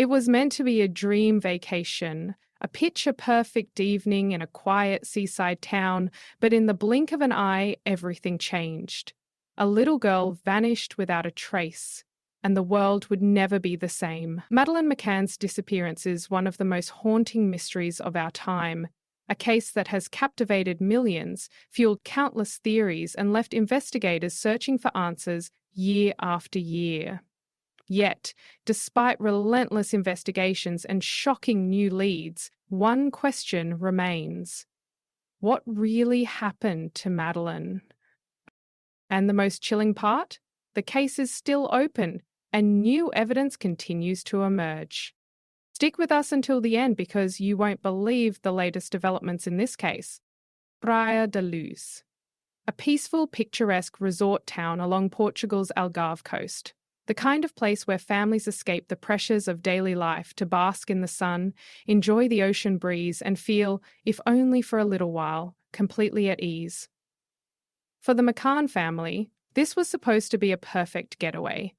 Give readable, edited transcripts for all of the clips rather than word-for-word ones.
It was meant to be a dream vacation, a picture-perfect evening in a quiet seaside town, but in the blink of an eye, everything changed. A little girl vanished without a trace, and the world would never be the same. Madeleine McCann's disappearance is one of the most haunting mysteries of our time, a case that has captivated millions, fueled countless theories, and left investigators searching for answers year after year. Yet, despite relentless investigations and shocking new leads, one question remains. What really happened to Madeleine? And the most chilling part? The case is still open, and new evidence continues to emerge. Stick with us until the end because you won't believe the latest developments in this case. Praia da Luz, a peaceful, picturesque resort town along Portugal's Algarve coast. The kind of place where families escape the pressures of daily life to bask in the sun, enjoy the ocean breeze, and feel, if only for a little while, completely at ease. For the McCann family, this was supposed to be a perfect getaway,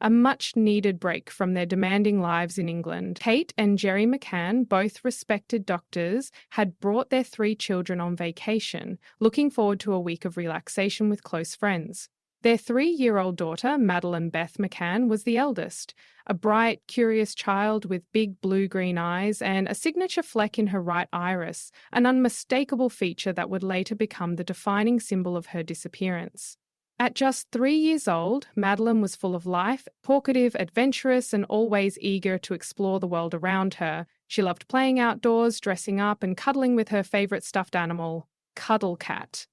a much-needed break from their demanding lives in England. Kate and Gerry McCann, both respected doctors, had brought their 3 children on vacation, looking forward to a week of relaxation with close friends. Their 3-year-old daughter, Madeleine Beth McCann, was the eldest, a bright, curious child with big blue-green eyes and a signature fleck in her right iris, an unmistakable feature that would later become the defining symbol of her disappearance. At just 3 years old, Madeleine was full of life, talkative, adventurous, and always eager to explore the world around her. She loved playing outdoors, dressing up, and cuddling with her favourite stuffed animal, Cuddle Cat.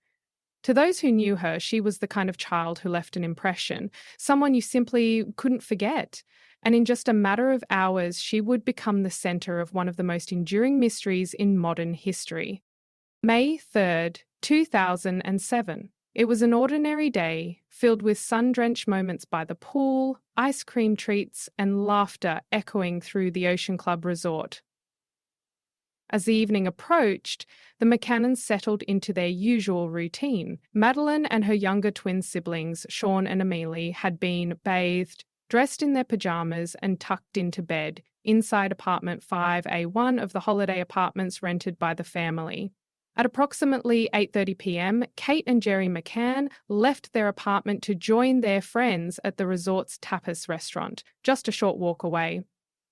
To those who knew her, she was the kind of child who left an impression, someone you simply couldn't forget. And in just a matter of hours, she would become the centre of one of the most enduring mysteries in modern history. May 3rd, 2007. It was an ordinary day, filled with sun-drenched moments by the pool, ice cream treats, and laughter echoing through the Ocean Club resort. As the evening approached, the McCannans settled into their usual routine. Madeleine and her younger twin siblings, Sean and Amelie, had been bathed, dressed in their pajamas, and tucked into bed inside apartment 5A1 of the holiday apartments rented by the family. At approximately 8:30 p.m., Kate and Gerry McCann left their apartment to join their friends at the resort's tapas restaurant, just a short walk away.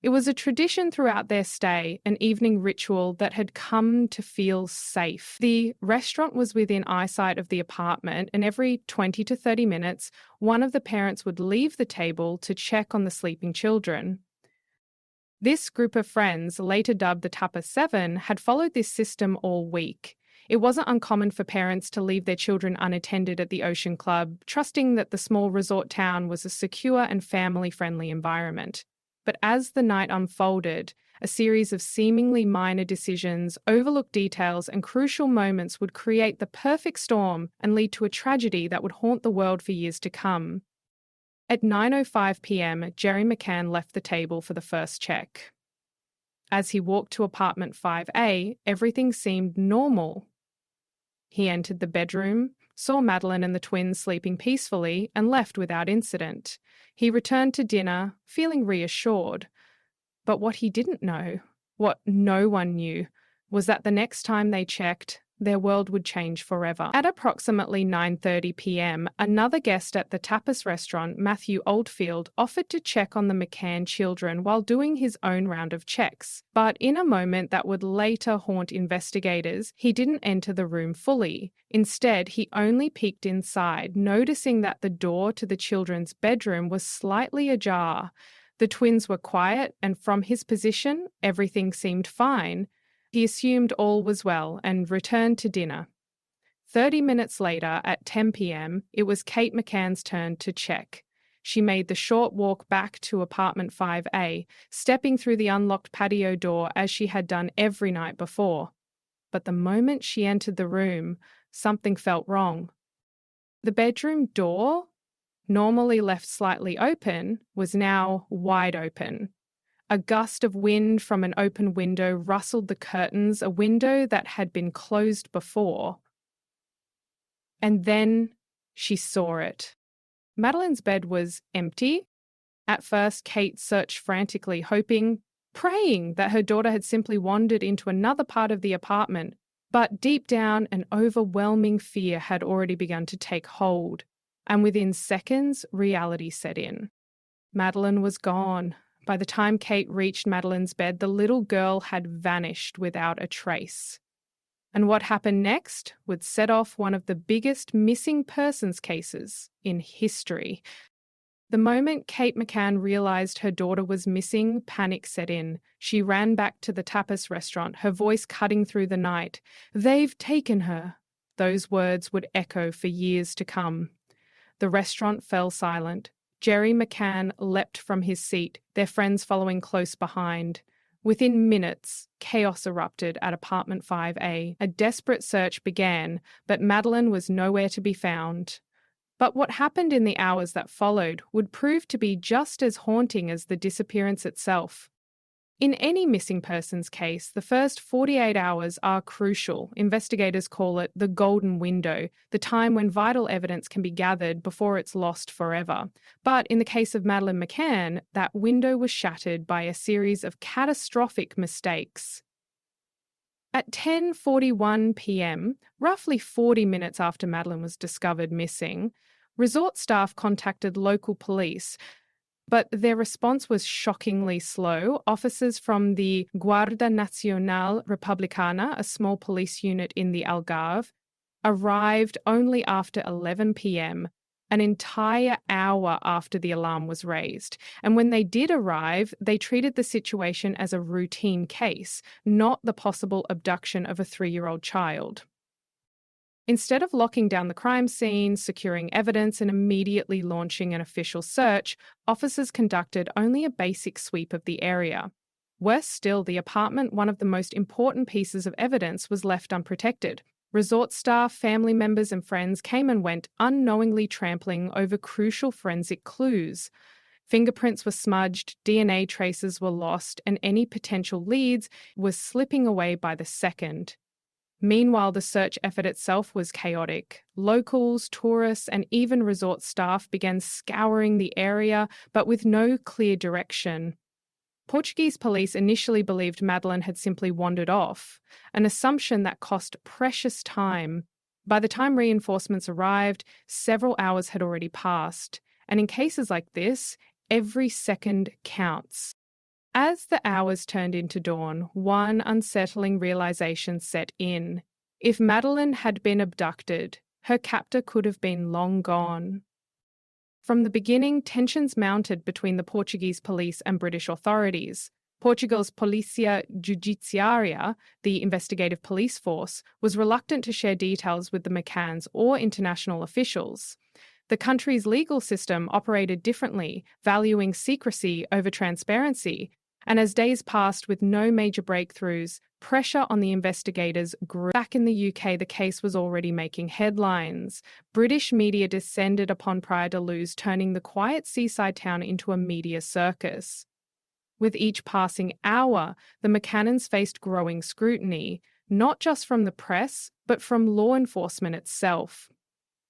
It was a tradition throughout their stay, an evening ritual that had come to feel safe. The restaurant was within eyesight of the apartment, and every 20 to 30 minutes, one of the parents would leave the table to check on the sleeping children. This group of friends, later dubbed the Tapas 7, had followed this system all week. It wasn't uncommon for parents to leave their children unattended at the Ocean Club, trusting that the small resort town was a secure and family-friendly environment. But as the night unfolded, a series of seemingly minor decisions, overlooked details, and crucial moments would create the perfect storm and lead to a tragedy that would haunt the world for years to come. At 9:05 p.m., Gerry McCann left the table for the first check. As he walked to apartment 5A, everything seemed normal. He entered the bedroom, saw Madeleine and the twins sleeping peacefully, and left without incident. He returned to dinner, feeling reassured. But what he didn't know, what no one knew, was that the next time they checked, their world would change forever. At approximately 9:30 p.m., another guest at the tapas restaurant, Matthew Oldfield, offered to check on the McCann children while doing his own round of checks. But in a moment that would later haunt investigators, he didn't enter the room fully. Instead, he only peeked inside, noticing that the door to the children's bedroom was slightly ajar. The twins were quiet, and from his position, everything seemed fine. He assumed all was well and returned to dinner. 30 minutes later, at 10 p.m., it was Kate McCann's turn to check. She made the short walk back to apartment 5A, stepping through the unlocked patio door as she had done every night before. But the moment she entered the room, something felt wrong. The bedroom door, normally left slightly open, was now wide open. A gust of wind from an open window rustled the curtains, a window that had been closed before. And then she saw it. Madeleine's bed was empty, At first, Kate searched frantically, hoping, praying that her daughter had simply wandered into another part of the apartment. But deep down, an overwhelming fear had already begun to take hold, and within seconds, reality set in. Madeleine was gone. By the time Kate reached Madeleine's bed, the little girl had vanished without a trace. And what happened next would set off one of the biggest missing persons cases in history. The moment Kate McCann realized her daughter was missing, panic set in. She ran back to the tapas restaurant, her voice cutting through the night. "They've taken her." Those words would echo for years to come. The restaurant fell silent. Jerry McCann leapt from his seat, their friends following close behind. Within minutes, chaos erupted at apartment 5A. A desperate search began, but Madeleine was nowhere to be found. But what happened in the hours that followed would prove to be just as haunting as the disappearance itself. In any missing persons case, the first 48 hours are crucial. Investigators call it the golden window, the time when vital evidence can be gathered before it's lost forever. But in the case of Madeleine McCann, that window was shattered by a series of catastrophic mistakes. At 10:41 p.m., roughly 40 minutes after Madeleine was discovered missing, resort staff contacted local police, but their response was shockingly slow. Officers from the Guardia Nacional Republicana, a small police unit in the Algarve, arrived only after 11 p.m., an entire hour after the alarm was raised. And when they did arrive, they treated the situation as a routine case, not the possible abduction of a 3-year-old child. Instead of locking down the crime scene, securing evidence, and immediately launching an official search, officers conducted only a basic sweep of the area. Worse still, the apartment, one of the most important pieces of evidence, was left unprotected. Resort staff, family members, and friends came and went, unknowingly trampling over crucial forensic clues. Fingerprints were smudged, DNA traces were lost, and any potential leads were slipping away by the second. Meanwhile, the search effort itself was chaotic. Locals, tourists, and even resort staff began scouring the area, but with no clear direction. Portuguese police initially believed Madeleine had simply wandered off, an assumption that cost precious time. By the time reinforcements arrived, several hours had already passed, and in cases like this, every second counts. As the hours turned into dawn, one unsettling realization set in. If Madeleine had been abducted, her captor could have been long gone. From the beginning, tensions mounted between the Portuguese police and British authorities. Portugal's Polícia Judiciária, the investigative police force, was reluctant to share details with the McCanns or international officials. The country's legal system operated differently, valuing secrecy over transparency. And as days passed with no major breakthroughs, pressure on the investigators grew. Back in the UK, the case was already making headlines. British media descended upon Praia da Luz, turning the quiet seaside town into a media circus. With each passing hour, the McCannans faced growing scrutiny, not just from the press, but from law enforcement itself.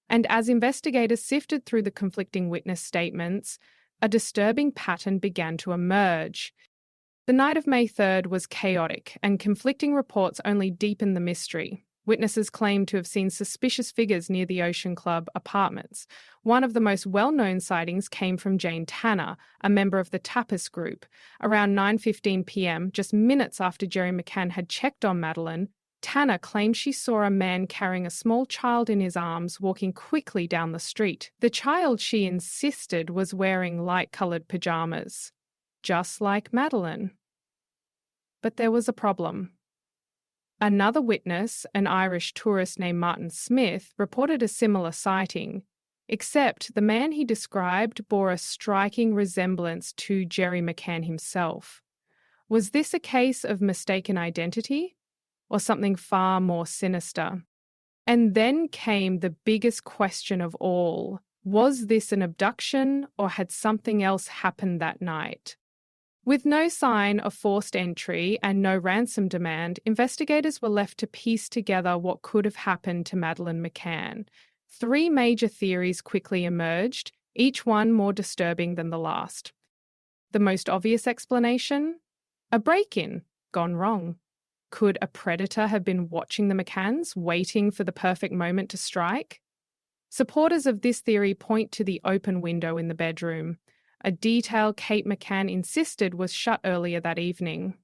And as investigators sifted through the conflicting witness statements, a disturbing pattern began to emerge. The night of May 3rd was chaotic, and conflicting reports only deepened the mystery. Witnesses claimed to have seen suspicious figures near the Ocean Club apartments. One of the most well-known sightings came from Jane Tanner, a member of the Tapas group. Around 9:15 p.m., just minutes after Jerry McCann had checked on Madeleine, Tanner claimed she saw a man carrying a small child in his arms walking quickly down the street. The child, she insisted, was wearing light-coloured pajamas, just like Madeleine. But there was a problem. Another witness, an Irish tourist named Martin Smith, reported a similar sighting, except the man he described bore a striking resemblance to Jerry McCann himself. Was this a case of mistaken identity, or something far more sinister? And then came the biggest question of all. Was this an abduction, or had something else happened that night? With no sign of forced entry and no ransom demand, investigators were left to piece together what could have happened to Madeleine McCann. 3 major theories quickly emerged, each one more disturbing than the last. The most obvious explanation? A break-in gone wrong. Could a predator have been watching the McCanns, waiting for the perfect moment to strike? Supporters of this theory point to the open window in the bedroom, a detail Kate McCann insisted was shut earlier that evening.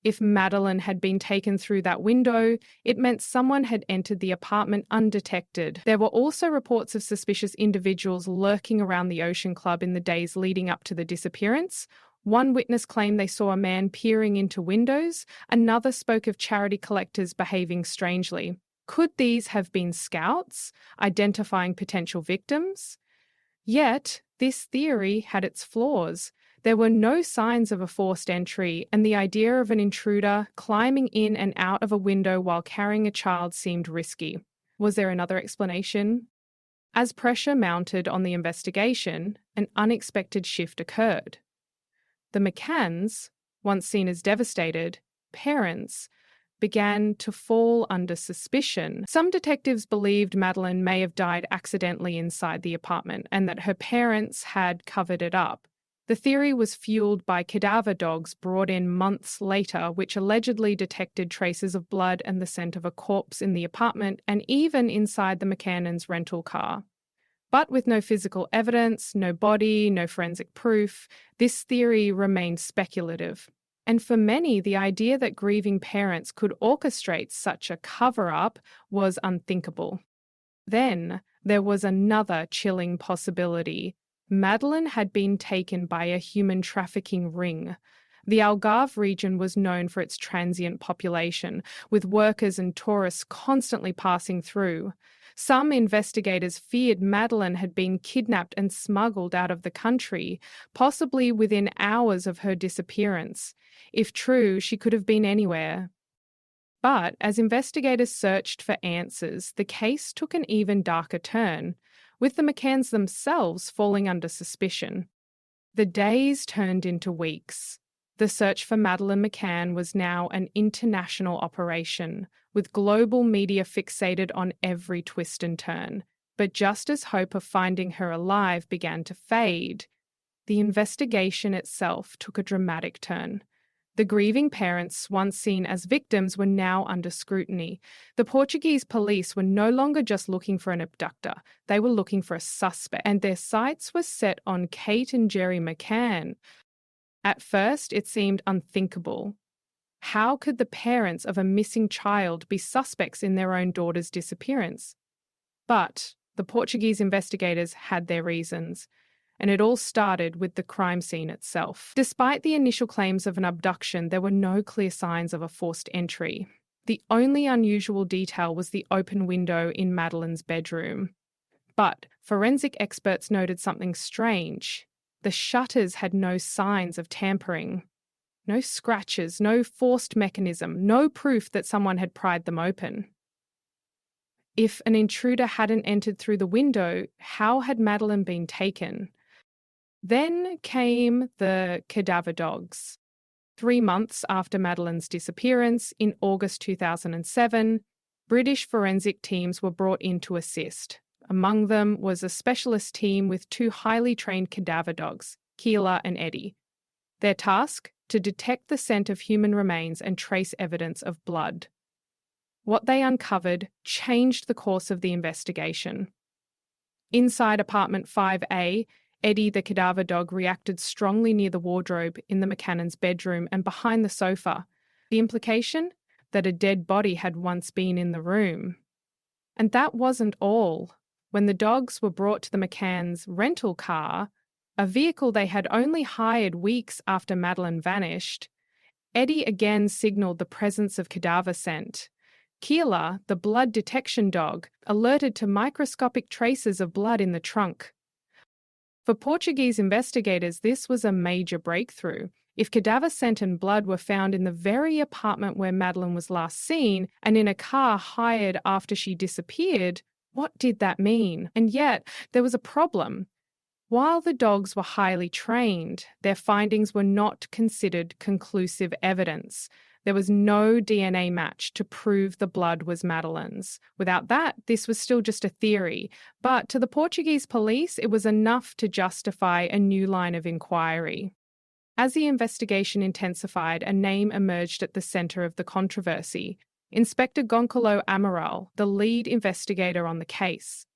If Madeleine had been taken through that window, it meant someone had entered the apartment undetected. There were also reports of suspicious individuals lurking around the Ocean Club in the days leading up to the disappearance. One witness claimed they saw a man peering into windows. Another spoke of charity collectors behaving strangely. Could these have been scouts, identifying potential victims? Yet, this theory had its flaws. There were no signs of a forced entry, and the idea of an intruder climbing in and out of a window while carrying a child seemed risky. Was there another explanation? As pressure mounted on the investigation, an unexpected shift occurred. The McCanns, once seen as devastated parents, began to fall under suspicion. Some detectives believed Madeleine may have died accidentally inside the apartment and that her parents had covered it up. The theory was fueled by cadaver dogs brought in months later, which allegedly detected traces of blood and the scent of a corpse in the apartment and even inside the McCannans' rental car. But with no physical evidence, no body, no forensic proof, this theory remained speculative. And for many, the idea that grieving parents could orchestrate such a cover-up was unthinkable. Then there was another chilling possibility. Madeleine had been taken by a human trafficking ring. The Algarve region was known for its transient population, with workers and tourists constantly passing through. Some investigators feared Madeleine had been kidnapped and smuggled out of the country, possibly within hours of her disappearance. If true, she could have been anywhere. But as investigators searched for answers, the case took an even darker turn, with the McCanns themselves falling under suspicion. The days turned into weeks. The search for Madeleine McCann was now an international operation, with global media fixated on every twist and turn. But just as hope of finding her alive began to fade, the investigation itself took a dramatic turn. The grieving parents, once seen as victims, were now under scrutiny. The Portuguese police were no longer just looking for an abductor. They were looking for a suspect, and their sights were set on Kate and Jerry McCann. At first, it seemed unthinkable. How could the parents of a missing child be suspects in their own daughter's disappearance? But the Portuguese investigators had their reasons. And it all started with the crime scene itself. Despite the initial claims of an abduction, there were no clear signs of a forced entry. The only unusual detail was the open window in Madeleine's bedroom. But forensic experts noted something strange. The shutters had no signs of tampering. No scratches, no forced mechanism, no proof that someone had pried them open. If an intruder hadn't entered through the window, how had Madeleine been taken? Then came the cadaver dogs. 3 months after Madeleine's disappearance, in August 2007, British forensic teams were brought in to assist. Among them was a specialist team with 2 highly trained cadaver dogs, Keela and Eddie. Their task? To detect the scent of human remains and trace evidence of blood. What they uncovered changed the course of the investigation. Inside apartment 5A, Eddie, the cadaver dog, reacted strongly near the wardrobe in the McCannans' bedroom and behind the sofa. The implication? That a dead body had once been in the room. And that wasn't all. When the dogs were brought to the McCanns' rental car, a vehicle they had only hired weeks after Madeleine vanished, Eddie again signalled the presence of cadaver scent. Keela, the blood detection dog, alerted to microscopic traces of blood in the trunk. For Portuguese investigators, this was a major breakthrough. If cadaver scent and blood were found in the very apartment where Madeleine was last seen and in a car hired after she disappeared, what did that mean? And yet, there was a problem. While the dogs were highly trained, their findings were not considered conclusive evidence. There was no DNA match to prove the blood was Madeleine's. Without that, this was still just a theory. But to the Portuguese police, it was enough to justify a new line of inquiry. As the investigation intensified, a name emerged at the center of the controversy: Inspector Goncalo Amaral, the lead investigator on the case.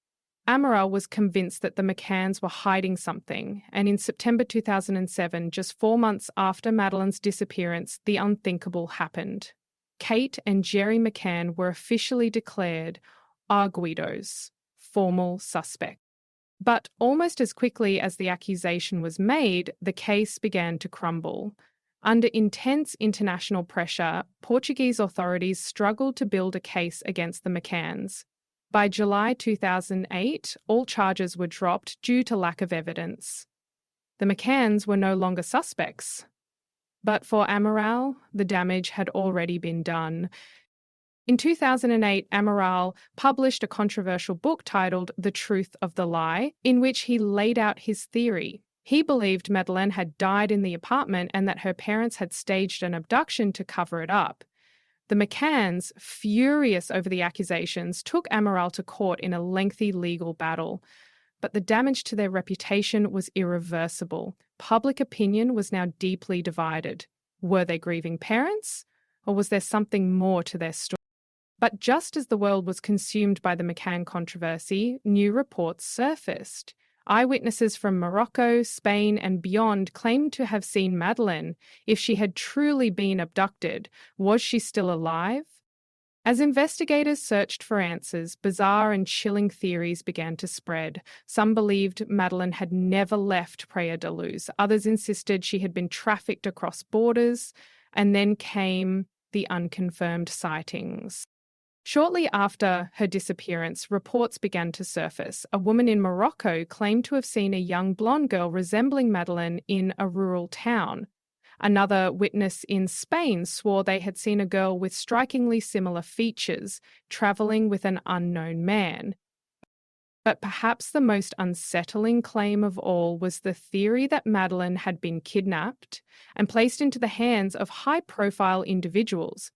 Amaral was convinced that the McCanns were hiding something, and in September 2007, just 4 months after Madeleine's disappearance, the unthinkable happened. Kate and Jerry McCann were officially declared arguidos, formal suspects. But almost as quickly as the accusation was made, the case began to crumble. Under intense international pressure, Portuguese authorities struggled to build a case against the McCanns. By July 2008, all charges were dropped due to lack of evidence. The McCanns were no longer suspects. But for Amaral, the damage had already been done. In 2008, Amaral published a controversial book titled The Truth of the Lie, in which he laid out his theory. He believed Madeleine had died in the apartment and that her parents had staged an abduction to cover it up. The McCanns, furious over the accusations, took Amaral to court in a lengthy legal battle. But the damage to their reputation was irreversible. Public opinion was now deeply divided. Were they grieving parents? Or was there something more to their story? But just as the world was consumed by the McCann controversy, new reports surfaced. Eyewitnesses from Morocco, Spain, and beyond claimed to have seen Madeleine. If she had truly been abducted, was she still alive? As investigators searched for answers, bizarre and chilling theories began to spread. Some believed Madeleine had never left Praia da Luz. Others insisted she had been trafficked across borders. And then came the unconfirmed sightings. Shortly after her disappearance, reports began to surface. A woman in Morocco claimed to have seen a young blonde girl resembling Madeleine in a rural town. Another witness in Spain swore they had seen a girl with strikingly similar features traveling with an unknown man. But perhaps the most unsettling claim of all was the theory that Madeleine had been kidnapped and placed into the hands of high-profile individuals.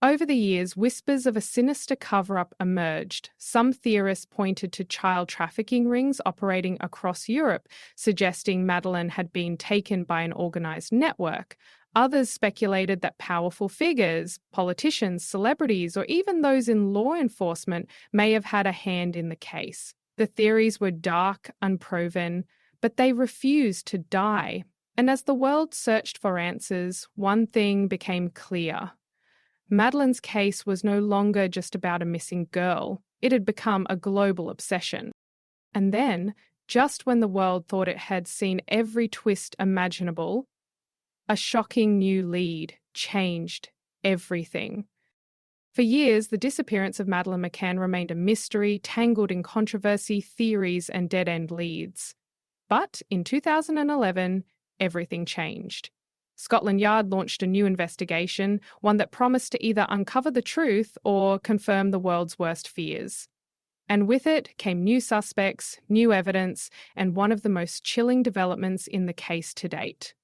Over the years, whispers of a sinister cover-up emerged. Some theorists pointed to child trafficking rings operating across Europe, suggesting Madeleine had been taken by an organised network. Others speculated that powerful figures, politicians, celebrities, or even those in law enforcement may have had a hand in the case. The theories were dark, unproven, but they refused to die. And as the world searched for answers, one thing became clear. Madeleine's case was no longer just about a missing girl. It had become a global obsession. And then, just when the world thought it had seen every twist imaginable, a shocking new lead changed everything. For years, the disappearance of Madeleine McCann remained a mystery, tangled in controversy, theories, and dead-end leads. But in 2011, everything changed. Scotland Yard launched a new investigation, one that promised to either uncover the truth or confirm the world's worst fears. And with it came new suspects, new evidence, and one of the most chilling developments in the case to date.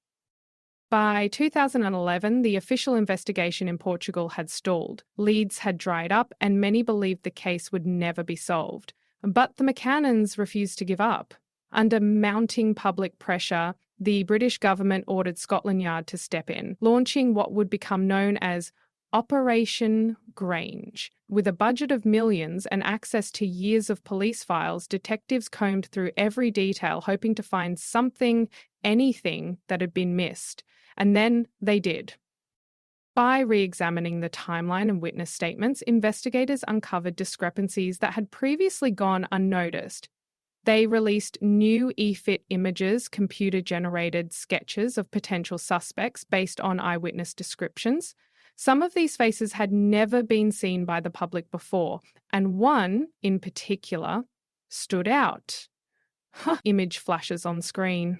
By 2011, the official investigation in Portugal had stalled. Leads had dried up, and many believed the case would never be solved. But the McCannans refused to give up. Under mounting public pressure, the British government ordered Scotland Yard to step in, launching what would become known as Operation Grange. With a budget of millions and access to years of police files, detectives combed through every detail, hoping to find something, anything that had been missed. And then they did. By re-examining the timeline and witness statements, investigators uncovered discrepancies that had previously gone unnoticed. They released new EFIT images, computer-generated sketches of potential suspects based on eyewitness descriptions. Some of these faces had never been seen by the public before, and one, in particular, stood out. Image flashes on screen.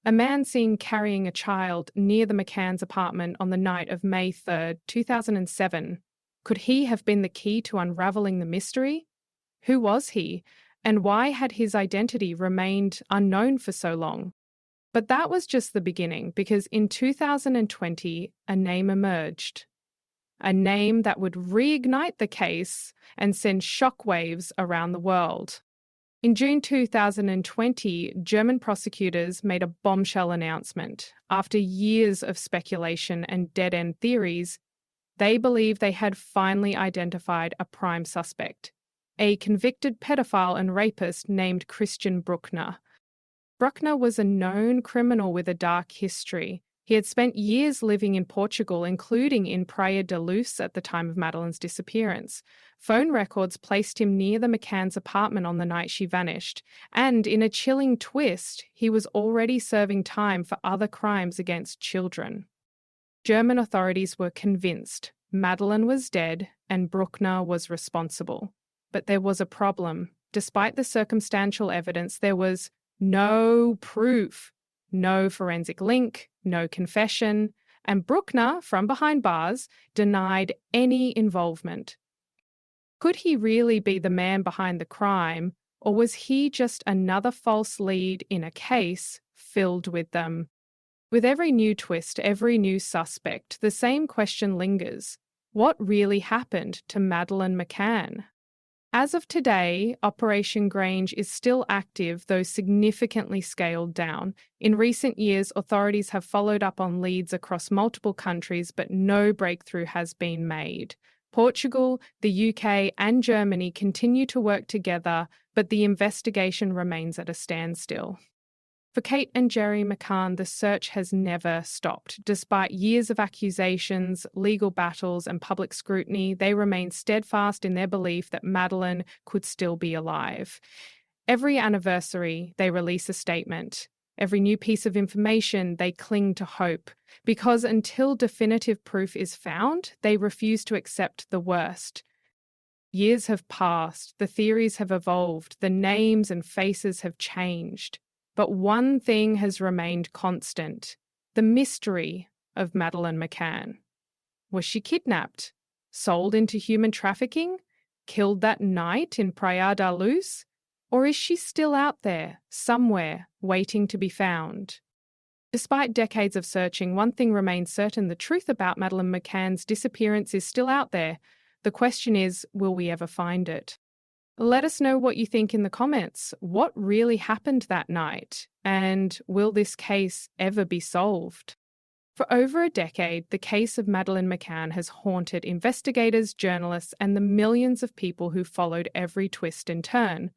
A man seen carrying a child near the McCann's apartment on the night of May 3rd, 2007. Could he have been the key to unravelling the mystery? Who was he? And why had his identity remained unknown for so long? But that was just the beginning, because in 2020, a name emerged. A name that would reignite the case and send shockwaves around the world. In June 2020, German prosecutors made a bombshell announcement. After years of speculation and dead-end theories, they believed they had finally identified a prime suspect, a convicted pedophile and rapist named Christian Bruckner. Bruckner was a known criminal with a dark history. He had spent years living in Portugal, including in Praia da Luz at the time of Madeleine's disappearance. Phone records placed him near the McCann's apartment on the night she vanished, and in a chilling twist, he was already serving time for other crimes against children. German authorities were convinced Madeleine was dead and Bruckner was responsible. But there was a problem. Despite the circumstantial evidence, there was no proof, no forensic link, no confession, and Bruckner, from behind bars, denied any involvement. Could he really be the man behind the crime, or was he just another false lead in a case filled with them? With every new twist, every new suspect, the same question lingers. What really happened to Madeleine McCann? As of today, Operation Grange is still active, though significantly scaled down. In recent years, authorities have followed up on leads across multiple countries, but no breakthrough has been made. Portugal, the UK, and Germany continue to work together, but the investigation remains at a standstill. For Kate and Jerry McCann, the search has never stopped. Despite years of accusations, legal battles, and public scrutiny, they remain steadfast in their belief that Madeleine could still be alive. Every anniversary, they release a statement. Every new piece of information, they cling to hope. Because until definitive proof is found, they refuse to accept the worst. Years have passed, the theories have evolved, the names and faces have changed. But one thing has remained constant: the mystery of Madeleine McCann. Was she kidnapped? Sold into human trafficking? Killed that night in Praia da Luz? Or is she still out there, somewhere, waiting to be found? Despite decades of searching, one thing remains certain: the truth about Madeleine McCann's disappearance is still out there. The question is, will we ever find it? Let us know what you think in the comments. What really happened that night? And will this case ever be solved? For over a decade, the case of Madeleine McCann has haunted investigators, journalists, and the millions of people who followed every twist and turn.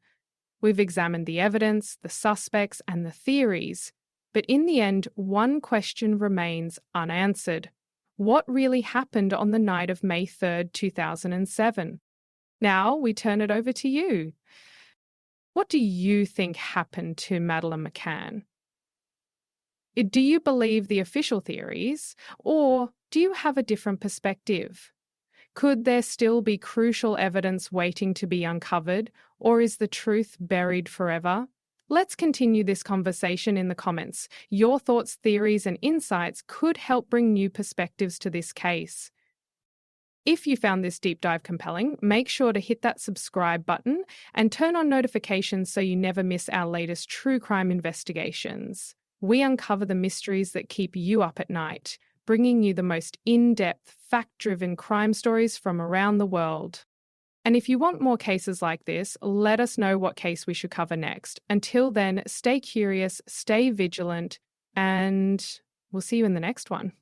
We've examined the evidence, the suspects, and the theories. But in the end, one question remains unanswered. What really happened on the night of May 3rd, 2007? Now we turn it over to you. What do you think happened to Madeleine McCann? Do you believe the official theories, or do you have a different perspective? Could there still be crucial evidence waiting to be uncovered, or is the truth buried forever? Let's continue this conversation in the comments. Your thoughts, theories, and insights could help bring new perspectives to this case. If you found this deep dive compelling, make sure to hit that subscribe button and turn on notifications so you never miss our latest true crime investigations. We uncover the mysteries that keep you up at night, bringing you the most in-depth, fact-driven crime stories from around the world. And if you want more cases like this, let us know what case we should cover next. Until then, stay curious, stay vigilant, and we'll see you in the next one.